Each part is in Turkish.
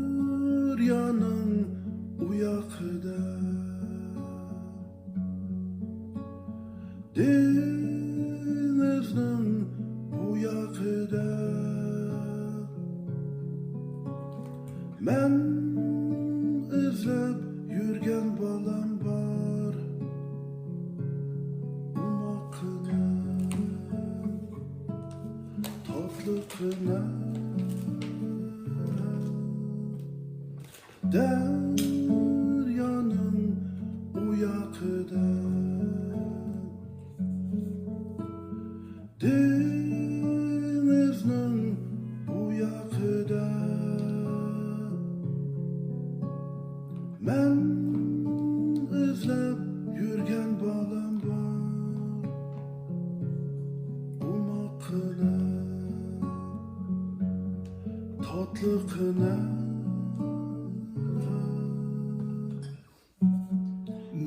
Deryanın uyakıda, denizin buyakıda, men izlep yürgen balam var, umakına, tatlıkına. Deryanın uyakıda, denizin buyakıda, men izlep yürgen balam var, umakına, tatlıkına.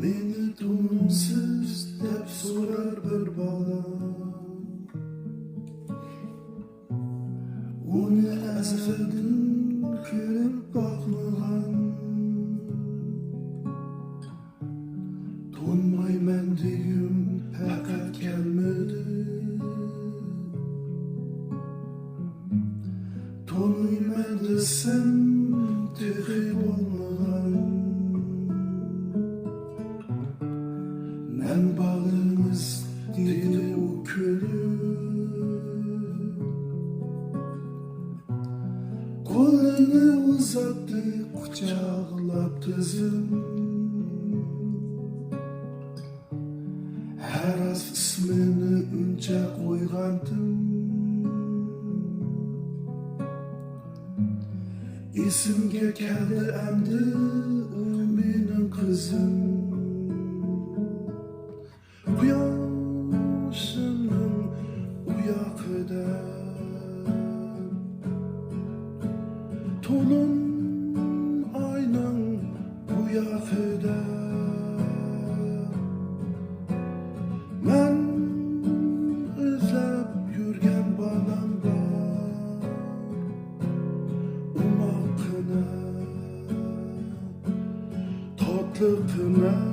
Meni tunsiz dep sorar bir balam, onu azaldan ko'rib bakmagan, to'nmayman degim faqat kelmedi, to'nmayman desem tehi bo'lmagan. Men bağlımız dedi o külüm, kolunu uzattı kucağılap tızım, her az ismini önce koygandım, isimge geldi emdi benim kızım. Yaşının uyakıda, tolun aynan uyakıda, men izlep yürgen balam var, umakına, tatlıkına.